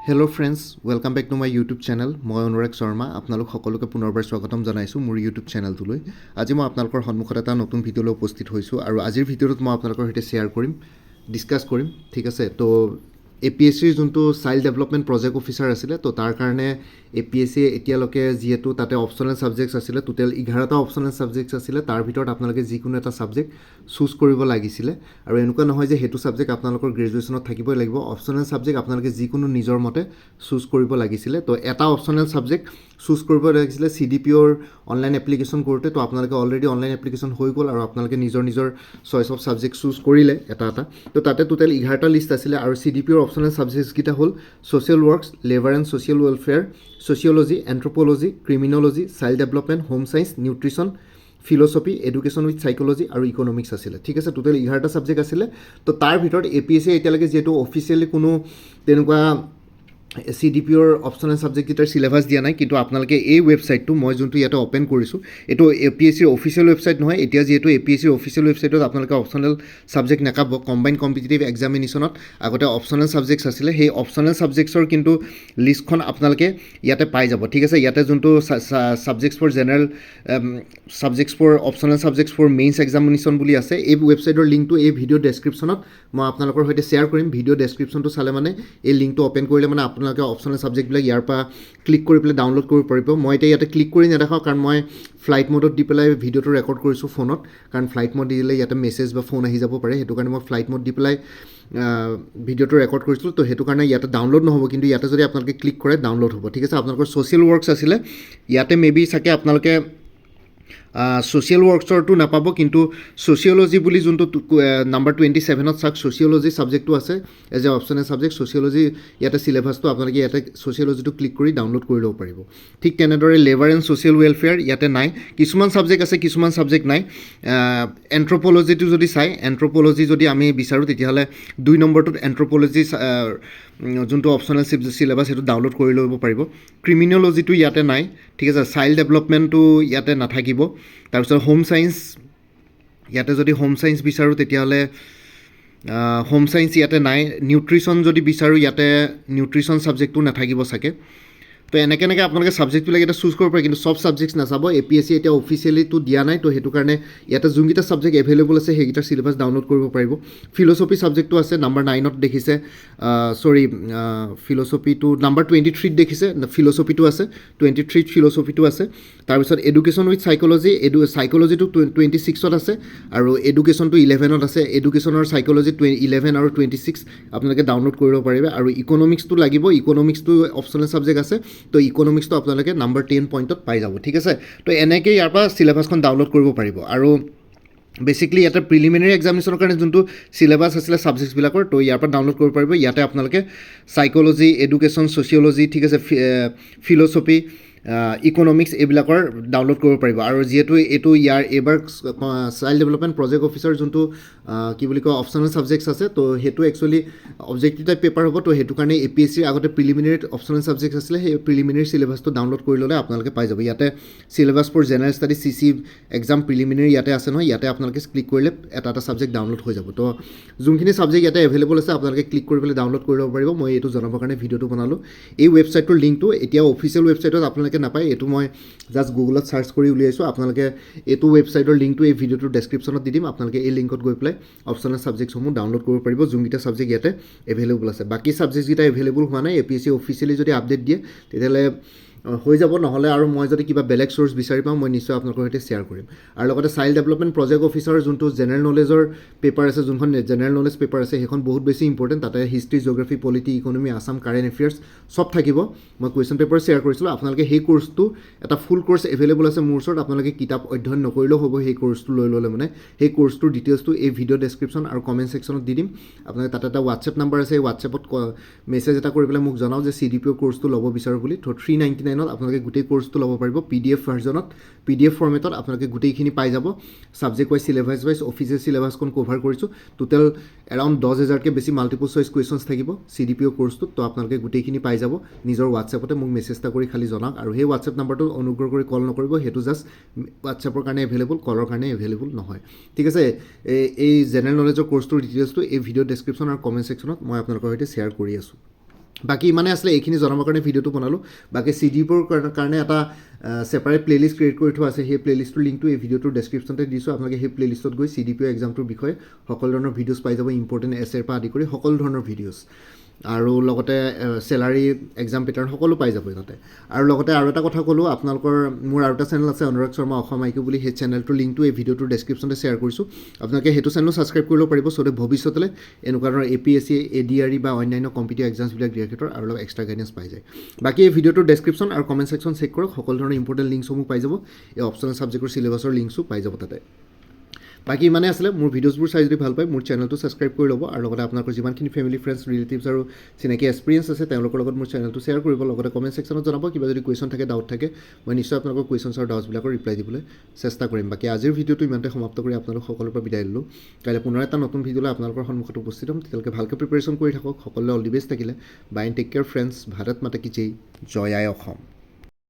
Hello' friends, welcome back to my YouTube channel. মই অনুৰাগ শৰ্মা আপোনালোক সকলোকে পুনৰবাৰ স্বাগতম জনাইছোঁ মোৰ ইউটিউব চেনেলটোলৈ। আজি মই আপোনালোকৰ সন্মুখত এটা নতুন ভিডিঅ'লৈ উপস্থিত হৈছোঁ আৰু আজিৰ ভিডিঅ'টোত মই আপোনালোকৰ সৈতে শ্বেয়াৰ কৰিম, ডিছকাছ কৰিম, ঠিক আছে। তো APSCৰ যোনটো চাইল্ড ডেভেলপমেণ্ট প্ৰজেক্ট অফিচাৰ আছিলে, তো তাৰ কাৰণে APSCয়ে এতিয়ালৈকে যিহেতু তাতে অপশ্যনেল ছাবজেক্টছ আছিলে, টোটেল 11টা অপশ্যনেল ছাবজেক্টছ আছিলে, তাৰ ভিতৰত আপোনালোকে যিকোনো এটা ছাবজেক্ট চুজ কৰিব লাগিছিলে। আৰু এনেকুৱা নহয় যে সেইটো ছাবজেক্ট আপোনালোকৰ গ্ৰেজুৱেশ্যনত থাকিবই লাগিব। অপশ্যনেল ছাবজেক্ট আপোনালোকে যিকোনো নিজৰ মতে চুজ কৰিব লাগিছিলে। তো এটা অপশ্যনেল ছাবজেক্ট চুজ কৰিব লাগিছিলে CDPOৰ অনলাইন এপ্লিকেশ্যন কৰোঁতে। তো আপোনালোকে অলৰেডি অনলাইন এপ্লিকেশ্যন হৈ গ'ল আৰু আপোনালোকে নিজৰ চইচ অফ ছাবজেক্ট চুজ কৰিলে এটা। তো তাতে টোটেল 11টা লিষ্ট আছিলে আৰু CDPOৰ অপশ্যনেল ছাবজেক্টছকেইটা হ'ল social works, labour and social welfare, sociology, anthropology, criminology, child development, home science, nutrition, philosophy, education with psychology আৰু ইকনমিক্স আছিলে, ঠিক আছে। টোটেল 11টা ছাবজেক্ট আছিলে। তো তাৰ ভিতৰত APSCয়ে এতিয়ালৈকে যিহেতু অফিচিয়েলি কোনো তেনেকুৱা CDPOৰ অপশ্যনেল ছাবজেক্টকেইটাৰ চিলেবাছ দিয়া নাই, কিন্তু আপোনালোকে এই ৱেবছাইটটো মই যোনটো ইয়াতে অ'পেন কৰিছোঁ, এইটো APSCৰ অফিচিয়েল ৱেবছাইট নহয়। এতিয়া যিহেতু APSCৰ অফিচিয়েল ৱেবছাইটত আপোনালোকে অপশ্যনেল ছাবজেক্ট নাপাব। কম্বাইন কম্পিটিটিভ এক্সামিনেশ্যনত আগতে অপশ্যনেল ছাবজেক্টছ আছিলে, সেই অপশ্যনেল ছাবজেক্টছৰ কিন্তু লিষ্টখন আপোনালোকে ইয়াতে পাই যাব, ঠিক আছে। ইয়াতে যোনটো subjects for general subjects for optional subjects for mains examination বুলি আছে। এই ৱেবছাইটৰ লিংকটো এই ভিডিঅ' ডেছক্ৰিপশ্যনত মই আপোনালোকৰ সৈতে শ্বেয়াৰ কৰিম। ভিডিঅ' ডেছক্ৰিপশ্যনটো চালে মানে এই লিংকটো অ'পেন কৰিলে মানে আপোনালোকে অপশ্যনেল ছাবজেক্টবিলাক ইয়াৰ পৰা ক্লিক কৰি পেলাই ডাউনলোড কৰিব পাৰিব। মই এতিয়া ইয়াতে ক্লিক কৰি নেদেখাওঁ, কাৰণ মই ফ্লাইট মডত দি পেলাই ভিডিঅ'টো ৰেকৰ্ড কৰিছোঁ ফোনত, কাৰণ ফ্লাইট মড দি দিলে ইয়াতে মেছেজ বা ফোন আহি যাব পাৰে। সেইটো কাৰণে মই ফ্লাইট মড দি পেলাই ভিডিঅ'টো ৰেকৰ্ড কৰিছিলোঁ। তো সেইটো কাৰণে ইয়াতে ডাউনলোড নহ'ব, কিন্তু ইয়াতে যদি আপোনালোকে ক্লিক কৰে ডাউনলোড হ'ব, ঠিক আছে। আপোনালোকৰ ছ'চিয়েল ৱৰ্কছ আছিলে, ইয়াতে মেবি চাগে আপোনালোকে ছ'চিয়েল ৱৰ্কছৰটো নাপাব, কিন্তু ছ'চিয়লজি বুলি যোনটো নাম্বাৰ 27ত চাওক, ছ'চিয়লজি ছাবজেক্টটো আছে as a optional subject. Sociology ইয়াতে চিলেবাছটো আপোনালোকে ইয়াতে ছ'চিয়লজিটো ক্লিক কৰি ডাউনলোড কৰি ল'ব পাৰিব। ঠিক তেনেদৰে লেবাৰ এণ্ড ছ'চিয়েল ৱেলফেয়াৰ ইয়াতে নাই। কিছুমান ছাবজেক্ট আছে, কিছুমান ছাবজেক্ট নাই। এন্থ্ৰপ'লজিটো যদি চাই, এন্থ্ৰপ'লজি যদি আমি বিচাৰোঁ, তেতিয়াহ'লে 2 নম্বৰটোত এন্থ্ৰপ'লজি যোনটো অপশ্যনেল চিলেবাছ সেইটো ডাউনলোড কৰি ল'ব পাৰিব। ক্ৰিমিন'লজিটো ইয়াতে নাই, ঠিক আছে। চাইল্ড ডেভেলপমেণ্টটো ইয়াতে নাথাকিব। তাৰপিছত হোম চায়েন্স, ইয়াতে যদি হোম চায়েন্স বিচাৰোঁ তেতিয়াহ'লে হোম চায়েন্স ইয়াতে নাই। নিউট্ৰিশ্যন যদি বিচাৰোঁ, ইয়াতে নিউট্ৰিশ্যন ছাবজেক্টটো নাথাকিব চাগে। তো এনেকৈ আপোনালোকে ছাবজেক্টবিলাক এটা চুজ কৰিব পাৰে, কিন্তু চব ছাবজেক্টছ নাচাব। APSCয়ে এতিয়া অফিচিয়েলিটো দিয়া নাই, তো সেইটো কাৰণে ইয়াতে যোনকেইটা ছাবজেক্ট এভেইলেবল আছে সেইকেইটাৰ চিলেবাছ ডাউনলোড কৰিব পাৰিব। ফিল'চফি ছাবজেক্টটো আছে নাম্বাৰ 9ত দেখিছে, ফিল'চফিটো নাম্বাৰ 23ত দেখিছে, ফিল'চফিটো আছে 23ত, ফিল'চফিটো আছে। তাৰপিছত এডুকেশ্যন উইথ চাইক'লজি, চাইক'লজিটো 26ত আছে আৰু এডুকেশ্যনটো 11ত আছে। এডুকেশ্যনৰ চাইক'লজি 11 আৰু 26 আপোনালোকে ডাউনলোড কৰিব পাৰিব। আৰু ইকনমিক্সটো লাগিব, ইকনমিক্সটো অপশ্যনেল ছাবজেক্ট আছে, তো ইকনমিক্সটো আপোনালোকে নাম্বাৰ 10 পইণ্টত পাই যাব, ঠিক আছে। তো এনেকৈ ইয়াৰ পৰা চিলেবাছখন ডাউনলোড কৰিব পাৰিব। আৰু বেচিকলি ইয়াতে প্ৰিলিমিনেৰী এক্সামিনেশ্যনৰ কাৰণে যোনটো চিলেবাছ আছিলে ছাবজেক্টছবিলাকৰ, তো ইয়াৰ পৰা ডাউনলোড কৰিব পাৰিব। ইয়াতে আপোনালোকে চাইক'লজি, এডুকেশ্যন, ছ'চিয়লজি, ঠিক আছে, ফিল'চফি, ইকনমিক্স এইবিলাকৰ ডাউনলোড কৰিব পাৰিব। আৰু যিহেতু এইটো এইবাৰ চাইল্ড ডেভেলপমেণ্ট প্ৰজেক্ট অফিচাৰ যোনটো কি বুলি কয় অপশ্যনেল ছাবজেক্টছ আছে, তো সেইটো একচুৱেলি অবজেক্টিভ টাইপ পেপাৰ হ'ব। তো সেইটো কাৰণে APSCৰ আগতে প্ৰিলিমিনেৰীত অপশ্যনেল ছাবজেক্ট আছিলে, সেই প্ৰিলিমিনেৰী চিলেবাছটো ডাউনলোড কৰি ল'লে আপোনালোকে পাই যাব। ইয়াতে syllabus for general study CC exam preliminary ইয়াতে আছে নহয়, ইয়াতে আপোনালোকে ক্লিক কৰিলে এটা ছাবজেক্ট ডাউনলোড হৈ যাব। তো যোনখিনি ছাবজেক্ট ইয়াতে এভেইলেবল আছে আপোনালোকে ক্লিক কৰি পেলাই ডাউনলোড কৰি ল'ব পাৰিব। মই এইটো জনাবৰ কাৰণে ভিডিঅ'টো বনালোঁ। এই ৱেবছাইটটোৰ লিংকটো এতিয়া অফিচিয়েল ৱেবছাইটত আপোনালোকে নাপায়, এইটো মই জাষ্ট গুগলত চাৰ্চ কৰি উলিয়াইছোঁ। আপোনালোকে এইটো ৱেবছাইটৰ লিংকটো এই ভিডিঅ'টোৰ ডেছক্ৰিপশ্যনত দি দিম, আপোনালোকে এই লিংকত গৈ পেলাই অপশ্যনেল ছাবজেক্টসমূহ ডাউনলোড কৰিব পাৰিব, যোনকেইটা ছাবজেক্ট ইয়াতে এভেইলেবল আছে। বাকী ছাবজেক্টকেইটা এভেইলেবল হোৱা নাই। APSCয়ে অফিচিয়েলি যদি আপডেট দিয়ে তেতিয়াহ'লে হৈ যাব, নহ'লে আৰু মই যদি কিবা বেলেগ চ'ৰ্চ বিচাৰি পাওঁ মই নিশ্চয় আপোনালোকৰ সৈতে শ্বেয়াৰ কৰিম। আৰু লগতে চাইল্ড ডেভেলপমেণ্ট প্ৰজেক্ট অফিচাৰৰ যোনটো জেনেৰেল নলেজৰ পেপাৰ আছে, যোনখন জেনেৰেল নলেজ পেপাৰ আছে, সেইখন বহুত বেছি ইম্পৰ্টেণ্ট। তাতে history, geography, polity, economy, Assam current affairs চব থাকিব। মই কুৱেশ্যন পেপাৰ শ্বেয়াৰ কৰিছিলোঁ। আপোনালোকে সেই কৰ্চটো এটা ফুল কৰ্চ এভেইলেবল আছে মোৰ ওচৰত। আপোনালোকে কিতাপ অধ্যয়ন নকৰিলেও হ'ব, সেই কৰ্চটো লৈ ল'লে মানে সেই কৰ্চটোৰ ডিটেইলছটো এই ভিডিঅ' ডেছক্ৰিপশ্যন আৰু কমেণ্ট ছেকশ্যনত দি দিম। আপোনালোকে তাতে এটা হোৱাটছএপ নাম্বাৰ আছে, এই হোৱাটছএপত মেছেজ এটা কৰি পেলাই মোক জনাওক যে CDPO কৰ্চটো ল'ব বিচাৰোঁ বুলি। তো 399ত আপোনালোকে গোটেই কৰ্চটো ল'ব পাৰিব PDF ভাৰ্জনত, PDF ফৰ্মেটত আপোনালোকে গোটেইখিনি পাই যাব। Subject wise, syllabus wise official চিলেবাছখন কভাৰ কৰিছোঁ। টোটেল এৰাউণ্ড 10,000কৈ বেছি মাল্টিপল চইচ কুৱেশ্যনছ থাকিব CDPO কৰ্চটোত। তো আপোনালোকে গোটেইখিনি পাই যাব নিজৰ হোৱাটছএপতে। মোক মেছেজ এটা কৰি খালি জনাওক। আৰু সেই হোৱাটছএপ নাম্বাৰটো অনুগ্ৰহ কৰি কল নকৰিব, সেইটো জাষ্ট হোৱাটছএপৰ কাৰণে এভেইলেবল, কলৰ কাৰণে এভেইলেবল নহয়, ঠিক আছে। এই জেনেৰেল নলেজৰ কৰ্চটোৰ ডিটেইলছটো এই ভিডিঅ' ডেছক্ৰিপশ্যন আৰু কমেণ্ট ছেকশ্যনত মই আপোনালোকৰ সৈতে শ্বেয়াৰ কৰি আছোঁ। বাকী ইমানে আছিলে এইখিনি জনাবৰ কাৰণে ভিডিঅ'টো বনালোঁ বাকী CDবোৰৰ কাৰণে এটা ছেপাৰেট প্লে'লিষ্ট ক্ৰিয়েট কৰি থোৱা আছে সেই প্লে'লিষ্টটোৰ লিংকটো এই ভিডিঅ'টোৰ ডেছক্ৰিপশ্যনতে দিছোঁ আপোনালোকে সেই প্লে'লিষ্টত গৈ CDPO এক্সামটোৰ বিষয়ে সকলো ধৰণৰ ভিডিঅ'ছ পাই যাব ইম্পৰ্টেণ্ট এছেৰ পৰা আদি কৰি সকলো ধৰণৰ ভিডিঅ'ছ আৰু লগতে চেলাৰী এক্সাম পেটাৰ্ণ সকলো পাই যাব তাতে আৰু লগতে আৰু এটা কথা ক'লোঁ আপোনালোকৰ মোৰ আৰু এটা চেনেল আছে অনুৰাগ শৰ্মা অসম IQ বুলি সেই চেনেলটোৰ লিংকটো এই ভিডিঅ'টোৰ ডেছক্ৰিপশ্যনতে শ্বেয়াৰ কৰিছোঁ আপোনালোকে সেইটো চেনেলো ছাবস্ক্ৰাইব কৰিব পাৰিব চ' ভৱিষ্যতলৈ এনেকুৱা ধৰণৰ APSC ADRE বা অন্যান্য কম্পিটিভ এক্সামছবিলাক দিয়াৰ ক্ষেত্ৰত আৰু অলপ এক্সট্ৰা গাইডেঞ্চ পাই যায় বাকী এই ভিডিঅ'টোৰ ডেছক্ৰিপশ্যন আৰু কমেণ্ট ছেকশ্যন চেক কৰক সকলো ধৰণৰ ইম্পৰ্টেণ্ট লিংকসমূহ পাই যাব এই অপশ্যনেল ছাবজেক্টৰ চিলেবাছৰ লিংকছো পাই যাব তাতে বাকী ইমানে আছিলে মোৰ ভিডিঅ'ছবোৰ চাই যদি ভাল পায় মোৰ চেনেলটো ছাবস্ক্ৰাইব কৰি ল'ব আৰু লগতে আপোনালোকৰ যিমানখিনি ফেমিলি ফ্ৰেণ্ডছ ৰিলেটিভছ আৰু চিনাকি এক্সপিৰিয়েঞ্চ আছে তেওঁলোকৰ লগত মোৰ চেনেলটো শ্বেয়াৰ কৰিব লগতে কমেণ্ট ছেকশ্যনত জনাব কিবা যদি কুৱেশ্যন থাকে ডাউট থাকে মই নিশ্চয় আপোনালোকৰ কুৱেশ্যনছ আৰু ডাউটছবিলাকৰ ৰিপ্লাই দিবলৈ চেষ্টা কৰিম বাকী আজিৰ ভিডিঅ'টো ইমানতে সমাপ্ত কৰি আপোনালোক সকলোৰে পৰা বিদায় দিলোঁ কাইলৈ পুনৰ এটা নতুন ভিডিঅ'লৈ আপোনালোকৰ সন্মুখত উপস্থিত হ'ম তেতিয়ালৈকে ভালকৈ প্ৰিপেৰেশ্যন কৰি থাকক সকলোৱে অল দি বেষ্ট থাকিলে bye and take care friends Bharat Mata কি জয় জয় আই অসম